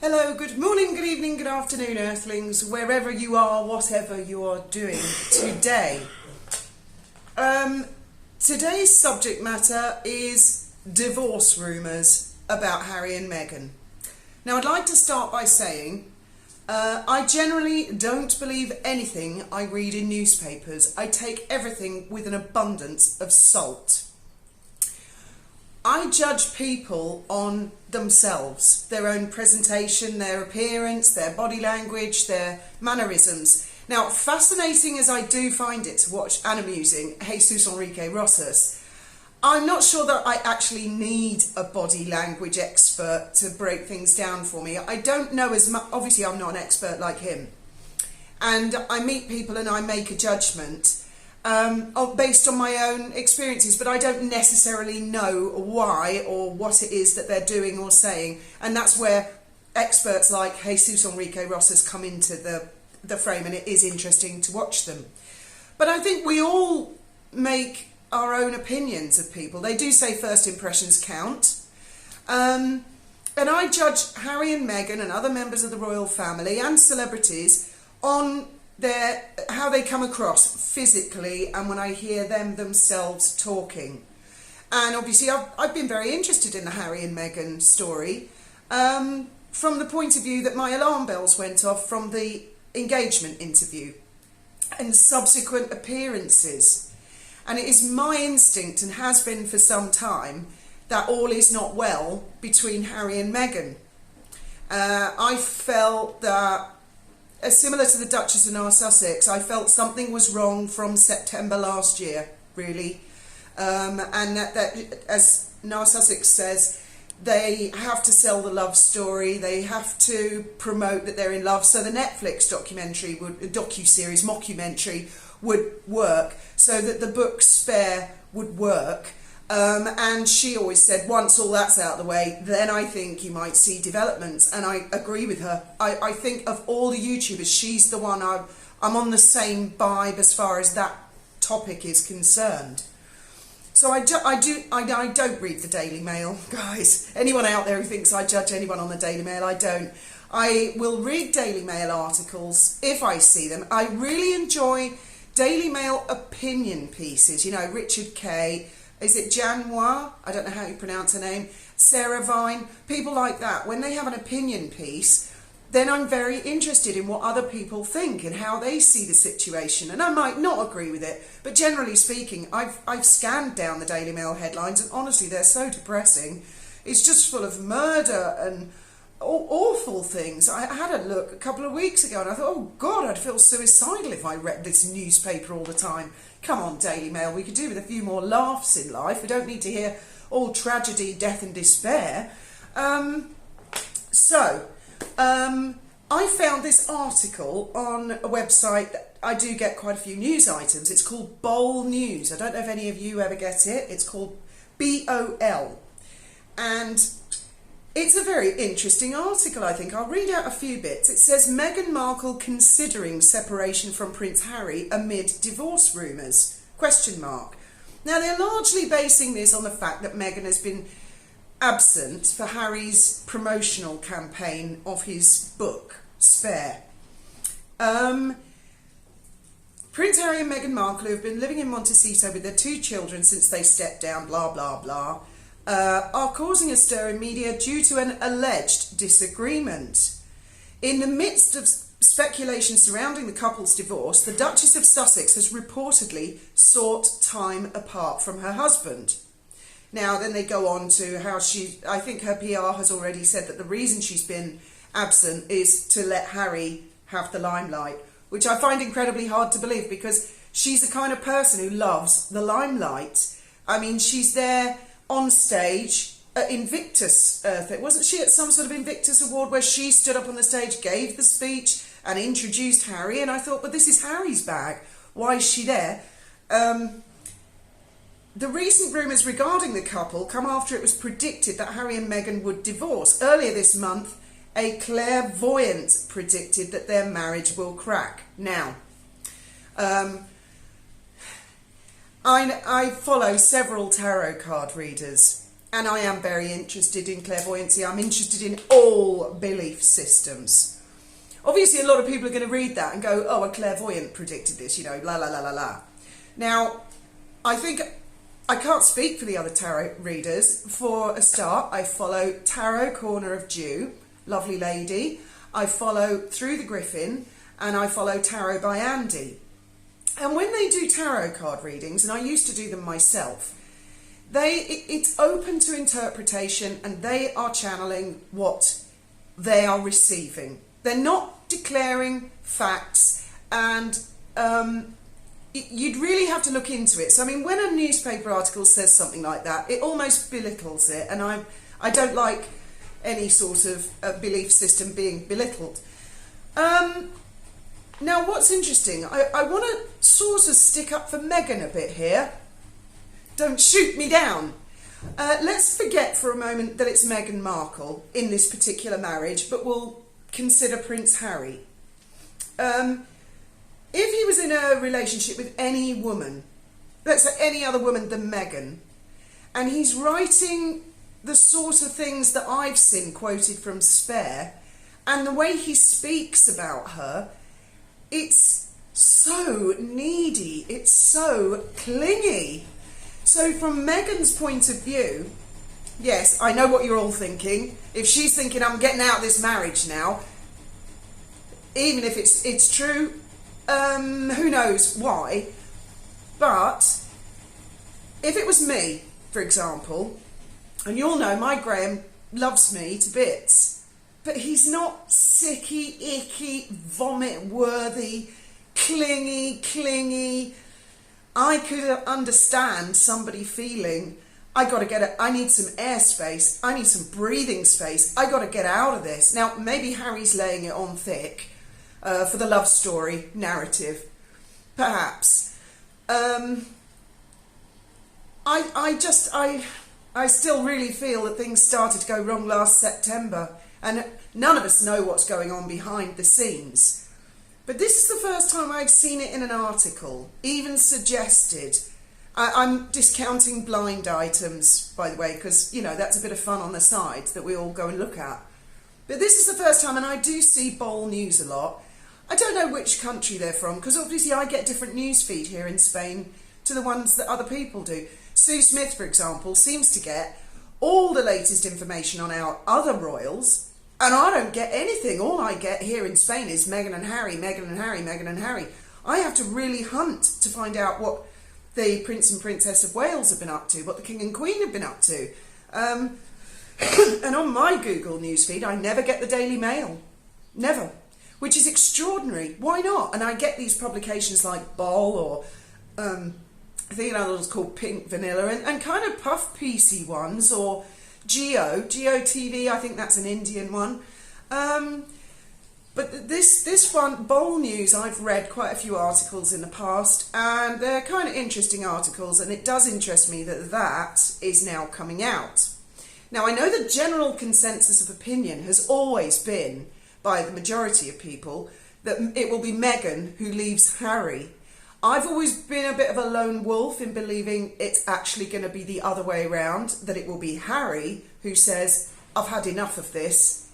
Hello, good morning, good evening, good afternoon, Earthlings, wherever you are, whatever you are doing today. Today's subject matter is divorce rumours about Harry and Meghan. Now, I'd like to start by saying I generally don't believe anything I read in newspapers. I take everything with an abundance of salt. I judge people on themselves, their own presentation, their appearance, their body language, their mannerisms. Now, fascinating as I do find it to watch and amusing Jesus Enrique Rosas, I'm not sure that I actually need a body language expert to break things down for me. I don't know as much, obviously I'm not an expert like him. And I meet people and I make a judgment based on my own experiences, but I don't necessarily know why or what it is that they're doing or saying, and that's where experts like Jesus Enrique Rosas come into the frame, and it is interesting to watch them. But I think we all make our own opinions of people. They do say first impressions count, and I judge Harry and Meghan and other members of the royal family and celebrities on how they come across physically and when I hear them themselves talking. And obviously I've been very interested in the Harry and Meghan story from the point of view that my alarm bells went off from the engagement interview and subsequent appearances. And it is my instinct, and has been for some time, that all is not well between Harry and Meghan. I felt that, similar to the Duchess of Narsussex, I felt something was wrong from September last year, really. And that, as Narsussex says, they have to sell the love story, they have to promote that they're in love, so the Netflix mockumentary would work, so that the book Spare would work. And she always said, once all that's out of the way, then I think you might see developments. And I agree with her. I think of all the YouTubers, she's the one I'm on the same vibe as far as that topic is concerned. So I don't read the Daily Mail, guys. Anyone out there who thinks I judge anyone on the Daily Mail, I don't. I will read Daily Mail articles if I see them. I really enjoy Daily Mail opinion pieces. You know, Richard Kay, is it Janois? I don't know how you pronounce her name. Sarah Vine, people like that. When they have an opinion piece, then I'm very interested in what other people think and how they see the situation. And I might not agree with it, but generally speaking, I've scanned down the Daily Mail headlines, and honestly, they're so depressing. It's just full of murder and awful things. I had a look a couple of weeks ago and I thought, oh God, I'd feel suicidal if I read this newspaper all the time. Come on, Daily Mail, we could do with a few more laughs in life. We don't need to hear all tragedy, death and despair. I found this article on a website that I do get quite a few news items. It's called Bol News. I don't know if any of you ever get it. It's called BOL. And it's a very interesting article, I think. I'll read out a few bits. It says, Meghan Markle considering separation from Prince Harry amid divorce rumours? ? Now, they're largely basing this on the fact that Meghan has been absent for Harry's promotional campaign of his book, Spare. Prince Harry and Meghan Markle, who have been living in Montecito with their 2 children since they stepped down, blah, blah, blah, are causing a stir in media due to an alleged disagreement. In the midst of speculation surrounding the couple's divorce, the Duchess of Sussex has reportedly sought time apart from her husband. Now, then they go on to how I think her PR has already said that the reason she's been absent is to let Harry have the limelight, which I find incredibly hard to believe, because she's the kind of person who loves the limelight. I mean, she's there on stage at Invictus, wasn't she at some sort of Invictus award where she stood up on the stage, gave the speech and introduced Harry, and I thought, but this is Harry's bag, why is she there? The recent rumours regarding the couple come after it was predicted that Harry and Meghan would divorce. Earlier this month, a clairvoyant predicted that their marriage will crack. Now, I follow several tarot card readers, and I am very interested in clairvoyancy. I'm interested in all belief systems. Obviously, a lot of people are going to read that and go, oh, a clairvoyant predicted this, you know, la la la la la. Now, I think I can't speak for the other tarot readers. For a start, I follow Tarot Corner of Dew, lovely lady. I follow Through the Griffin, and I follow Tarot by Andie. And when they do tarot card readings, and I used to do them myself, it's open to interpretation, and they are channeling what they are receiving. They're not declaring facts, and you'd really have to look into it. So, I mean, when a newspaper article says something like that, it almost belittles it, and I don't like any sort of belief system being belittled. Now, what's interesting, I want to sort of stick up for Meghan a bit here. Don't shoot me down. Let's forget for a moment that it's Meghan Markle in this particular marriage, but we'll consider Prince Harry. If he was in a relationship with any woman, let's say any other woman than Meghan, and he's writing the sort of things that I've seen quoted from Spare, and the way he speaks about her, it's so needy, it's so clingy. So from Meghan's point of view, yes, I know what you're all thinking. If she's thinking, I'm getting out of this marriage now, even if it's true, who knows why. But if it was me, for example, and you all know my Graham loves me to bits, but he's not sicky, icky, vomit-worthy, clingy. I could understand somebody feeling, I need some airspace, I need some breathing space, I got to get out of this. Now, maybe Harry's laying it on thick for the love story narrative, perhaps. I still really feel that things started to go wrong last September, and none of us know what's going on behind the scenes. But this is the first time I've seen it in an article, even suggested. I'm discounting blind items, by the way, because, you know, that's a bit of fun on the side that we all go and look at. But this is the first time, and I do see Bold News a lot. I don't know which country they're from, because obviously I get different news feed here in Spain to the ones that other people do. Sue Smith, for example, seems to get all the latest information on our other royals, and I don't get anything. All I get here in Spain is Meghan and Harry, Meghan and Harry, Meghan and Harry. I have to really hunt to find out what the Prince and Princess of Wales have been up to, what the King and Queen have been up to. And on my Google newsfeed, I never get the Daily Mail. Never. Which is extraordinary. Why not? And I get these publications like Bol or I think another one's called Pink Vanilla, and kind of puff piecey ones, or Geo TV, I think that's an Indian one. But this one, Bold News, I've read quite a few articles in the past, and they're kind of interesting articles, and it does interest me that that is now coming out. Now, I know the general consensus of opinion has always been, by the majority of people, that it will be Meghan who leaves Harry. I've always been a bit of a lone wolf in believing it's actually going to be the other way around, that it will be Harry who says, I've had enough of this.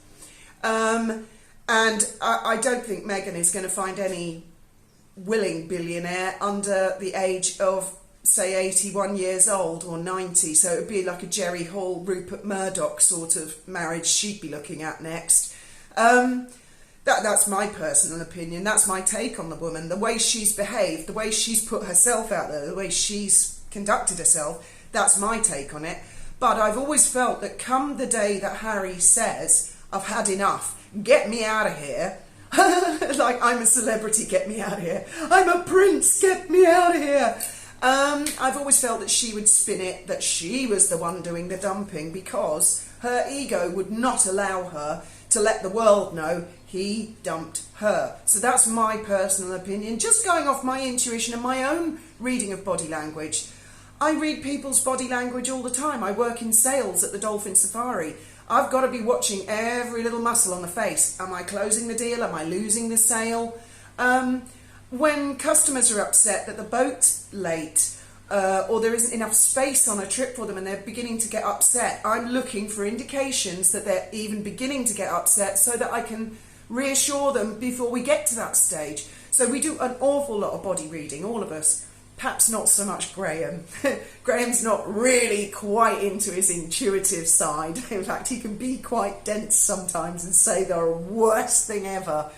And I don't think Meghan is going to find any willing billionaire under the age of, say, 81 years old or 90. So it would be like a Jerry Hall, Rupert Murdoch sort of marriage she'd be looking at next. That's my personal opinion. That's my take on the woman. The way she's behaved, the way she's put herself out there, the way she's conducted herself, that's my take on it. But I've always felt that come the day that Harry says, I've had enough, get me out of here, like I'm a celebrity, get me out of here, I'm a prince, get me out of here. I've always felt that she would spin it, that she was the one doing the dumping, because her ego would not allow her to let the world know he dumped her. So that's my personal opinion, just going off my intuition and my own reading of body language. I read people's body language all the time. I work in sales at the Dolphin Safari. I've got to be watching every little muscle on the face. Am I closing the deal? Am I losing the sale? When customers are upset that the boat's late, or there isn't enough space on a trip for them and they're beginning to get upset, I'm looking for indications that they're even beginning to get upset so that I can reassure them before we get to that stage. So we do an awful lot of body reading, all of us. Perhaps not so much Graham. Graham's not really quite into his intuitive side. In fact, he can be quite dense sometimes and say the worst thing ever.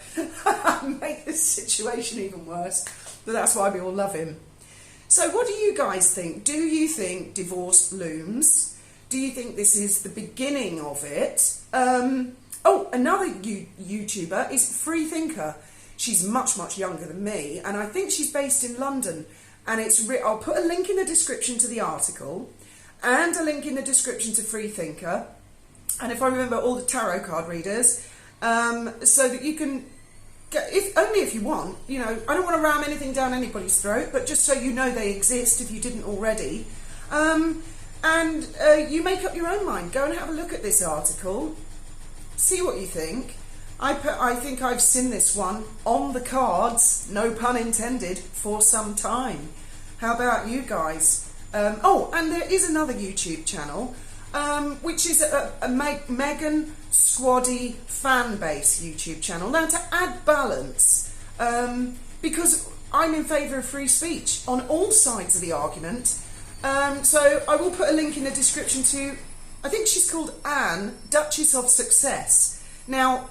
Make the situation even worse. But that's why we all love him. So what do you guys think? Do you think divorce looms? Do you think this is the beginning of it? Another YouTuber is Freethinker. She's much, much younger than me, and I think she's based in London. And I'll put a link in the description to the article and a link in the description to Freethinker. And if I remember, all the tarot card readers, so that you can get, only if you want, I don't want to ram anything down anybody's throat, but just so you know they exist if you didn't already. You make up your own mind. Go and have a look at this article. See what you think. I think I've seen this one on the cards, no pun intended, for some time. How about you guys? And there is another YouTube channel, which is a Meghan Squaddy fan base YouTube channel. Now, to add balance, because I'm in favour of free speech on all sides of the argument, so I will put a link in the description to, I think she's called Anne, Duchess of Success. Now,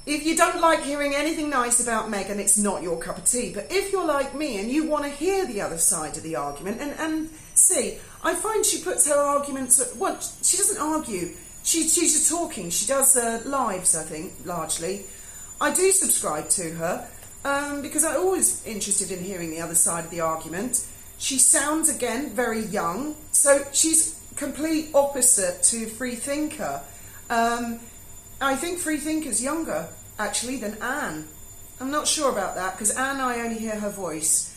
if you don't like hearing anything nice about Meghan, it's not your cup of tea. But if you're like me and you want to hear the other side of the argument and see, I find she puts her arguments, well, she doesn't argue. She's just talking. She does lives, I think, largely. I do subscribe to her because I'm always interested in hearing the other side of the argument. She sounds, again, very young. So she's complete opposite to Freethinker. I think Freethinker's younger, actually, than Anne. I'm not sure about that, because Anne, I only hear her voice.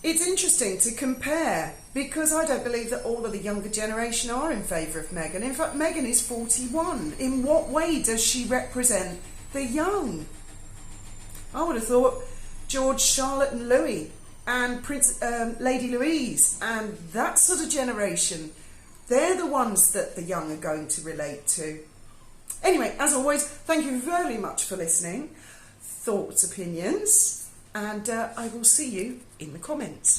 It's interesting to compare, because I don't believe that all of the younger generation are in favour of Meghan. In fact, Meghan is 41. In what way does she represent the young? I would have thought George, Charlotte and Louis, and Lady Louise, and that sort of generation. They're the ones that the young are going to relate to. Anyway, as always, thank you very much for listening. Thoughts, opinions, and I will see you in the comments.